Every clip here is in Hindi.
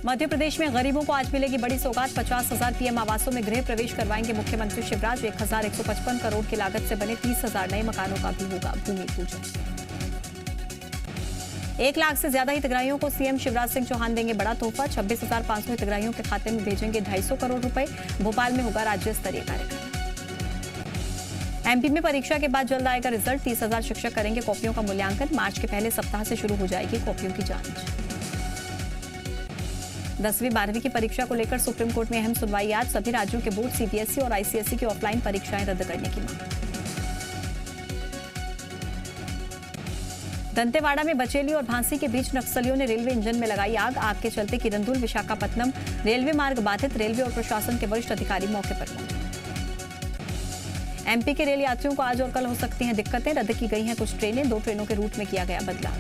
मध्य प्रदेश में गरीबों को आज मिलेगी बड़ी सौगात। 50,000 पीएम आवासों में गृह प्रवेश करवाएंगे मुख्यमंत्री शिवराज। 1,155 करोड़ की लागत से बने 30,000 नए मकानों का भी होगा भूमि पूजन। 1 लाख से ज्यादा हितग्राहियों को सीएम शिवराज सिंह चौहान देंगे बड़ा तोहफा। 26,500 हितग्राहियों के खाते में भेजेंगे 250 करोड़ रुपए। भोपाल में होगा राज्य स्तरीय कार्यक्रम। एमपी में परीक्षा के बाद जल्द आएगा रिजल्ट। 30,000 शिक्षक करेंगे कॉपियों का मूल्यांकन। मार्च के पहले सप्ताह से शुरू हो जाएगी कॉपियों की जांच। 10वीं 12वीं की परीक्षा को लेकर सुप्रीम कोर्ट में अहम सुनवाई आज। सभी राज्यों के बोर्ड सीबीएसई और आईसीएसई की ऑफलाइन परीक्षाएं रद्द करने की मांग। दंतेवाड़ा में बचेली और भांसी के बीच नक्सलियों ने रेलवे इंजन में लगाई आग। आग के चलते किरंदुल विशाखापत्तनम रेलवे मार्ग बाधित। रेलवे और प्रशासन के वरिष्ठ अधिकारी मौके पर पहुंचे। एमपी के रेल यात्रियों को आज और कल हो सकती हैं दिक्कतें। रद्द की गई हैं कुछ ट्रेनें। 2 ट्रेनों के रूट में किया गया बदलाव।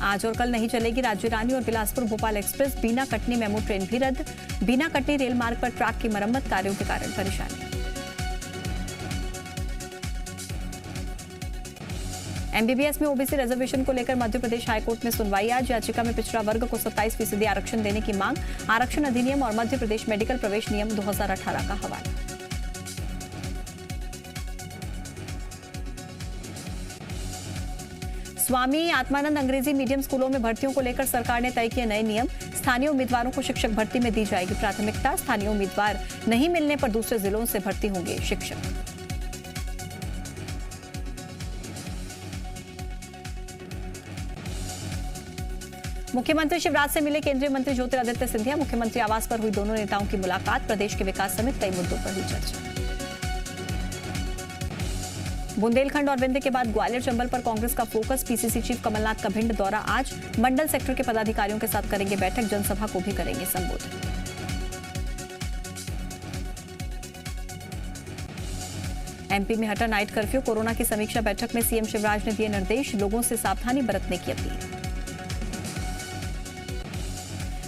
आज और कल नहीं चलेगी राज्य रानी और Bilaspur Bhopal express. Bina Katni MEMU train भी रद्द। बीना कटनी रेल मार्ग पर ट्रैक की मरम्मत कार्यों के कारण परेशानी। एमबीबीएस में ओबीसी रिजर्वेशन को लेकर मध्य प्रदेश हाईकोर्ट में सुनवाई आज। याचिका में पिछड़ा वर्ग को 27% आरक्षण देने की मांग। आरक्षण अधिनियम और मध्य प्रदेश मेडिकल प्रवेश नियम 2018 का हवाला। स्वामी आत्मानंद अंग्रेजी मीडियम स्कूलों में भर्तियों को लेकर सरकार ने तय किए नए नियम। स्थानीय उम्मीदवारों को शिक्षक भर्ती में दी जाएगी प्राथमिकता। स्थानीय उम्मीदवार नहीं मिलने पर दूसरे जिलों से भर्ती होंगे शिक्षक। मुख्यमंत्री शिवराज से मिले केंद्रीय मंत्री ज्योतिरादित्य सिंधिया। मुख्यमंत्री आवास पर हुई दोनों नेताओं की मुलाकात। प्रदेश के विकास समेत कई मुद्दों पर हुई चर्चा। बुंदेलखंड और विंध्य के बाद ग्वालियर चंबल पर कांग्रेस का फोकस। पीसीसी चीफ कमलनाथ का भिंड दौरा आज। मंडल सेक्टर के पदाधिकारियों के साथ करेंगे बैठक। जनसभा को भी करेंगे संबोधित। एमपी में हटा नाइट कर्फ्यू। कोरोना की समीक्षा बैठक में सीएम शिवराज ने दिए निर्देश। लोगों से सावधानी बरतने की अपील।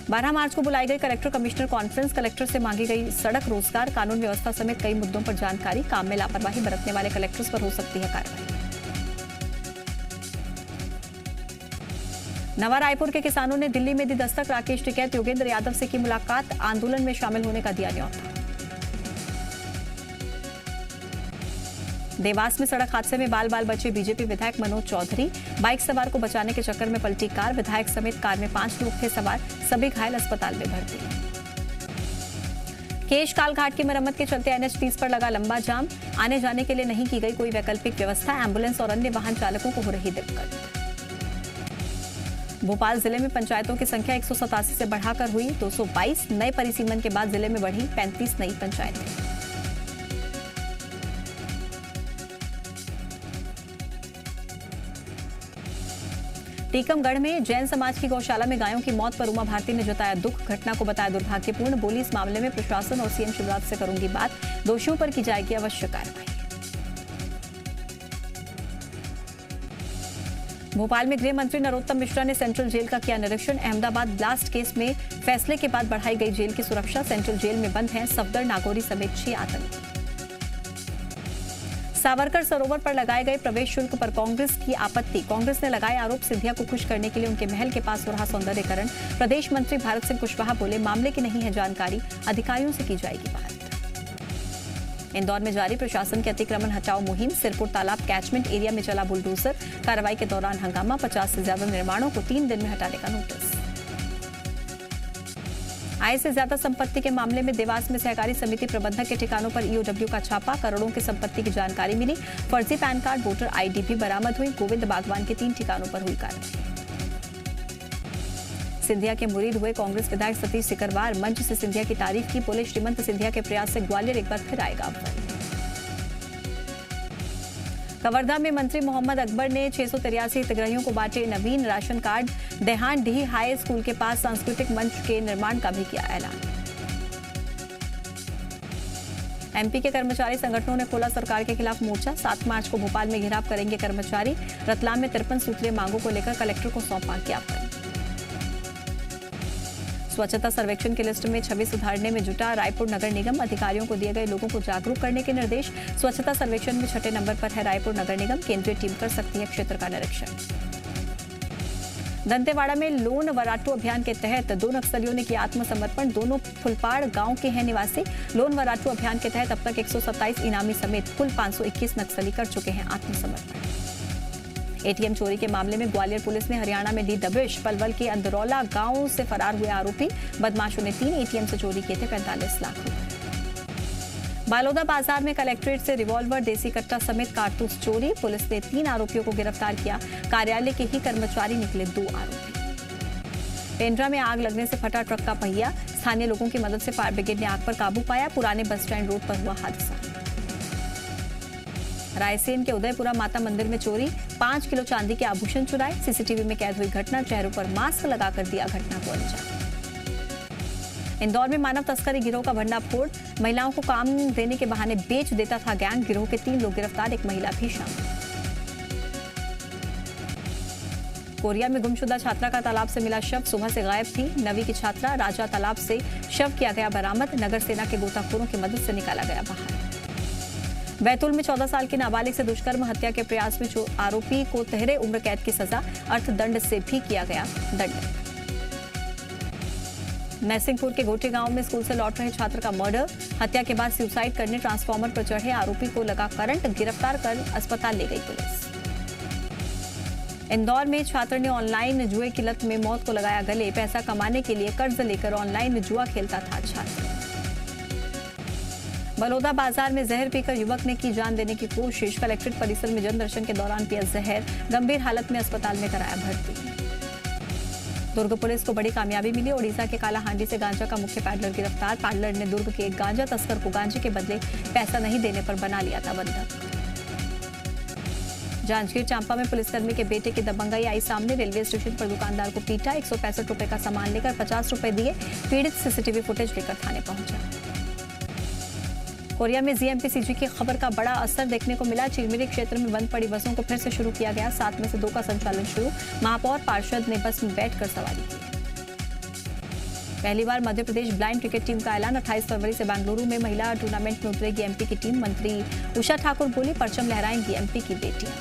12 मार्च को बुलाई गई कलेक्टर कमिश्नर कॉन्फ्रेंस। कलेक्टर से मांगी गई सड़क, रोजगार, कानून व्यवस्था समेत कई मुद्दों पर जानकारी। काम में लापरवाही बरतने वाले कलेक्टर्स पर हो सकती है कार्रवाई। नवा रायपुर के किसानों ने दिल्ली में दी दस्तक। राकेश टिकैत, योगेंद्र यादव से की मुलाकात। आंदोलन में शामिल होने का दिया न्यौता। देवास में सड़क हादसे में बाल बाल बचे बीजेपी विधायक मनोज चौधरी। बाइक सवार को बचाने के चक्कर में पलटी कार। विधायक समेत कार में 5 लोग थे सवार। सभी घायल अस्पताल में भर्ती। केशकाल घाट की मरम्मत के चलते NH 30 पर लगा लंबा जाम। आने जाने के लिए नहीं की गई कोई वैकल्पिक व्यवस्था। एम्बुलेंस और अन्य वाहन चालकों को हो रही दिक्कत। भोपाल जिले में पंचायतों की संख्या 187 से बढ़ाकर हुई 222। नए परिसीमन के बाद जिले में बढ़ी 35 नई पंचायतें। टीकमगढ़ में जैन समाज की गौशाला में गायों की मौत पर उमा भारती ने जताया दुख। घटना को बताया दुर्भाग्यपूर्ण। बोली, इस मामले में प्रशासन और सीएम शिवराज से करूंगी बात। दोषियों पर की जाएगी अवश्य कार्रवाई। भोपाल में गृह मंत्री नरोत्तम मिश्रा ने सेंट्रल जेल का किया निरीक्षण। अहमदाबाद ब्लास्ट केस में फैसले के बाद बढ़ाई गई जेल की सुरक्षा। सेंट्रल जेल में बंद हैं सफदर, नागौरी समेत 6 आतंकी। सावरकर सरोवर पर लगाए गए प्रवेश शुल्क पर कांग्रेस की आपत्ति। कांग्रेस ने लगाए आरोप। सिंधिया को खुश करने के लिए उनके महल के पास हो रहा सौंदर्यीकरण। प्रदेश मंत्री भारत सिंह कुशवाहा बोले, मामले की नहीं है जानकारी, अधिकारियों से की जाएगी बात। इंदौर में जारी प्रशासन की अतिक्रमण हटाओ मुहिम। सिरपुर तालाब कैचमेंट एरिया में चला बुलडोजर। कार्रवाई के दौरान हंगामा। 50 से ज्यादा निर्माणों को 3 दिन में हटाने का नोटिस। आय से ज्यादा संपत्ति के मामले में देवास में सहकारी समिति प्रबंधक के ठिकानों पर ईओडब्ल्यू का छापा। करोड़ों की संपत्ति की जानकारी मिली। फर्जी पैन कार्ड, वोटर आईडी भी बरामद हुई। गोविंद बागवान के 3 ठिकानों पर हुई कार्रवाई। सिंधिया के मुरीद हुए कांग्रेस विधायक सतीश सिकरवार। मंच से सिंधिया की तारीफ की। बोले, श्रीमंत सिंधिया के प्रयास से ग्वालियर एक बार फिर आएगा अव्वल। कवर्धा में मंत्री मोहम्मद अकबर ने 683 हितग्राहियों को बांटे नवीन ration card. देहान D high school के पास सांस्कृतिक मंच के निर्माण का भी किया ऐलान। एमपी के कर्मचारी संगठनों ने खोला सरकार के खिलाफ मोर्चा। 7 मार्च को भोपाल में घेराव करेंगे कर्मचारी। रतलाम में 53 सूत्रीय मांगों को लेकर कलेक्टर को सौंपा ज्ञापन। स्वच्छता सर्वेक्षण की लिस्ट में छवि सुधारने में जुटा रायपुर नगर निगम। अधिकारियों को दिए गए लोगों को जागरूक करने के निर्देश। स्वच्छता सर्वेक्षण में 6ठे नंबर पर है रायपुर नगर निगम। केंद्रीय टीम कर सकती है क्षेत्र का निरीक्षण। दंतेवाड़ा में लोन वराटू अभियान के तहत 2 नक्सलियों ने किया आत्मसमर्पण। दोनों फुलपाड़ गांव के हैं निवासी। लोन वराटू अभियान के तहत अब तक 127 इनामी समेत कुल 521 नक्सली कर चुके हैं आत्मसमर्पण। एटीएम चोरी के मामले में ग्वालियर पुलिस ने हरियाणा में दी दबिश। पलवल के अंदरौला गांव से फरार हुए आरोपी बदमाशों ने 3 एटीएम से चोरी किए थे 45 लाख रुपए। बालोदा बाजार में कलेक्ट्रेट से रिवॉल्वर, देसी कट्टा समेत कारतूस चोरी। पुलिस ने 3 आरोपियों को गिरफ्तार किया। कार्यालय के ही कर्मचारी निकले 2 आरोपी। पेंड्रा में आग लगने से फटा ट्रक का पहिया। स्थानीय लोगों की मदद से फायर ब्रिगेड ने आग पर काबू पाया। पुराने बस स्टैंड रोड पर हुआ हादसा। रायसेन के उदयपुरा माता मंदिर में चोरी। 5 किलो चांदी के आभूषण चुराए। सीसीटीवी में कैद हुई घटना। चेहरों पर मास्क लगाकर दिया घटना को अंजाम। इंदौर में मानव तस्करी गिरोह का भंडाफोड़। महिलाओं को काम देने के बहाने बेच देता था गैंग। गिरोह के 3 लोग गिरफ्तार, एक महिला भी शामिल। कोरिया में गुमशुदा छात्रा का तालाब से मिला शव। सुबह से गायब थी 9वीं की छात्रा। राजा तालाब से शव किया गया बरामद। नगर सेना के गोताखोरों की मदद से निकाला गया बाहर। बैतूल में 14 साल की नाबालिग से दुष्कर्म हत्या के प्रयास में आरोपी को तहरे उम्र कैद की सजा। अर्थदंड से भी किया गया दंड। नरसिंहपुर के गोटे गांव में स्कूल से लौट रहे छात्र का मर्डर। हत्या के बाद सुसाइड करने ट्रांसफार्मर पर चढ़े आरोपी को लगा करंट। गिरफ्तार कर अस्पताल ले गई पुलिस। इंदौर में छात्र ने ऑनलाइन जुए की लत में मौत को लगाया गले। पैसा कमाने के लिए कर्ज लेकर ऑनलाइन जुआ खेलता था छात्र। बलौदा बाजार में जहर पीकर युवक ने की जान देने की कोशिश। कलेक्ट्रेट परिसर में जनदर्शन के दौरान पिया जहर। गंभीर हालत में अस्पताल में कराया भर्ती। दुर्ग पुलिस को बड़ी कामयाबी मिली। ओडिशा के कालाहांडी से गांजा का मुख्य पैडलर गिरफ्तार। पैडलर ने दुर्ग के एक गांजा तस्कर को गांजे के बदले पैसा नहीं देने पर बना लिया था बंधक। जांजगीर चांपा में पुलिसकर्मी के बेटे की दबंगई आई सामने। रेलवे स्टेशन पर दुकानदार को पीटा। 165 रुपए का सामान लेकर 50 रुपए दिए। पीड़ित सीसीटीवी फुटेज लेकर थाने पहुंचा। कोरिया में जीएमपीसीजी की खबर का बड़ा असर देखने को मिला। चिरमिरी क्षेत्र में बंद पड़ी बसों को फिर से शुरू किया गया। 7 में से 2 का संचालन शुरू। महापौर पार्षद ने बस में बैठकर सवारी की। पहली बार Madhya Pradesh blind cricket team का ऐलान। 28 फरवरी से बेंगलुरु में महिला टूर्नामेंट में उतरेगी एमपी की टीम। मंत्री उषा ठाकुर बोली, परचम लहराएंगी एमपी की बेटियां।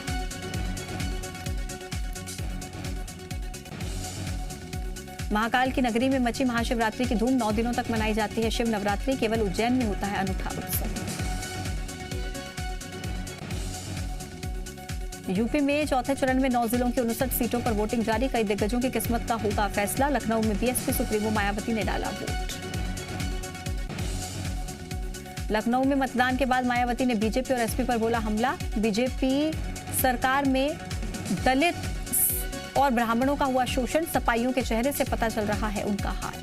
महाकाल की नगरी में मची महाशिवरात्रि की धूम। 9 दिनों तक मनाई जाती है शिव नवरात्रि। केवल उज्जैन में होता है अनूठा उत्सव। यूपी में चौथे चरण में 9 जिलों की 59 सीटों पर वोटिंग जारी। कई दिग्गजों की किस्मत का होगा फैसला। लखनऊ में बीएसपी सुप्रीमो मायावती ने डाला वोट। लखनऊ में मतदान के बाद मायावती ने बीजेपी और एसपी पर बोला हमला। बीजेपी सरकार में दलित और ब्राह्मणों का हुआ शोषण। सपाइयों के चेहरे से पता चल रहा है उनका हाल।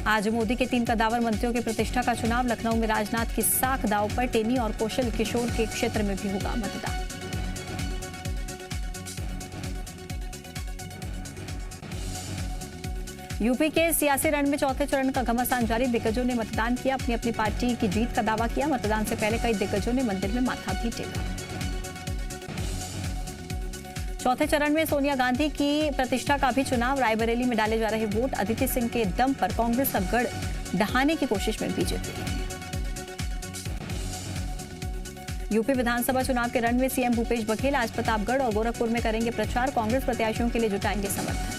आज मोदी के 3 कद्दावर मंत्रियों की प्रतिष्ठा का चुनाव। लखनऊ में राजनाथ की साख दांव पर। टेनी और कौशल किशोर के क्षेत्र में भी होगा मतदान। यूपी के सियासी रण में चौथे चरण का घमासान जारी। दिग्गजों ने मतदान किया। अपनी अपनी पार्टी की जीत का दावा किया। मतदान से पहले कई दिग्गजों ने मंदिर में माथा भी टेका। चौथे चरण में सोनिया गांधी की प्रतिष्ठा का भी चुनाव। रायबरेली में डाले जा रहे वोट। अदिति सिंह के दम पर कांग्रेस का गढ़ ढहाने की कोशिश में बीजेपी। यूपी विधानसभा चुनाव के रण में सीएम भूपेश बघेल आज प्रतापगढ़ और गोरखपुर में करेंगे प्रचार। कांग्रेस प्रत्याशियों के लिए जुटाएंगे समर्थन।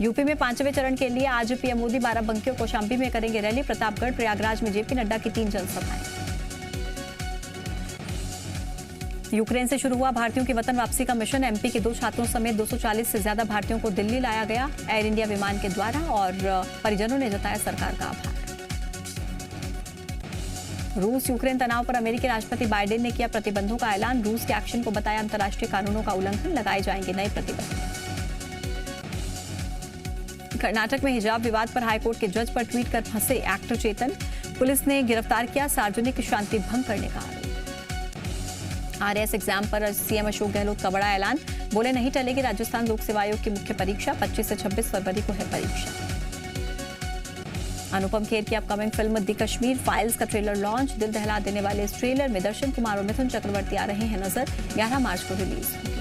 यूपी में 5वें चरण के लिए आज पीएम मोदी बाराबंकी कौशाम्बी में करेंगे रैली। प्रतापगढ़ प्रयागराज में जेपी नड्डा की 3 जनसभाएं। यूक्रेन से शुरू हुआ भारतीयों की वतन वापसी का मिशन। एमपी के 2 छात्रों समेत 240 से ज्यादा भारतीयों को दिल्ली लाया गया एयर इंडिया विमान के द्वारा और परिजनों ने जताया सरकार का आभार। रूस यूक्रेन तनाव पर अमेरिकी राष्ट्रपति बाइडेन ने किया प्रतिबंधों का ऐलान। रूस के एक्शन को बताया अंतर्राष्ट्रीय कानूनों का उल्लंघन। लगाए जाएंगे नए प्रतिबंध। कर्नाटक में हिजाब विवाद पर हाईकोर्ट के जज पर ट्वीट कर फंसे एक्टर चेतन। पुलिस ने गिरफ्तार किया। सार्वजनिक शांति भंग करने का आरोप। आरएएस एग्जाम पर सीएम अशोक गहलोत का बड़ा ऐलान। बोले नहीं टलेगी राजस्थान लोक सेवा आयोग की मुख्य परीक्षा। 25 से 26 फरवरी को है परीक्षा। अनुपम खेर की upcoming film the Kashmir files का ट्रेलर लॉन्च। दिल दहला देने वाले इस ट्रेलर में दर्शन कुमार और मिथुन चक्रवर्ती आ रहे हैं नजर। 11 मार्च को रिलीज होगी।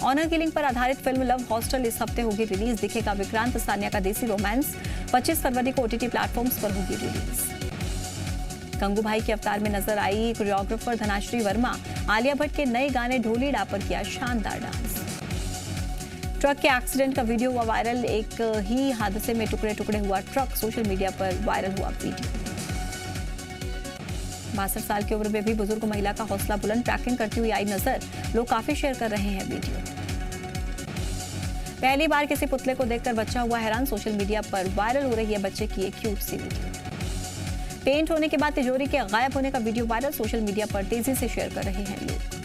ऑनर किलिंग पर आधारित फिल्म लव हॉस्टल इस हफ्ते होगी रिलीज। दिखेगा विक्रांत सानिया का देसी रोमांस। 25 फरवरी को ओटीटी प्लेटफॉर्म्स पर होगी रिलीज। गंगूभाई के अवतार में नजर आई कोरियोग्राफर धनाश्री वर्मा। आलिया भट्ट के नए गाने ढोलीडा पर किया शानदार डांस। ट्रक के एक्सीडेंट का वीडियो हुआ वायरल। एक ही हादसे में टुकड़े टुकड़े हुआ ट्रक, सोशल मीडिया पर वायरल हुआ वीडियो। 62 साल की उम्र में भी बुजुर्ग महिला का हौसला बुलंद, ट्रैकिंग करती हुई आई नजर। लोग काफी शेयर कर रहे हैं वीडियो। पहली बार किसी पुतले को देखकर बच्चा हुआ हैरान, सोशल मीडिया पर वायरल हो रही है बच्चे की एक क्यूट सी वीडियो। पेंट होने के बाद तिजोरी के गायब होने का वीडियो वायरल, सोशल मीडिया पर तेजी से शेयर कर रहे हैं लोग।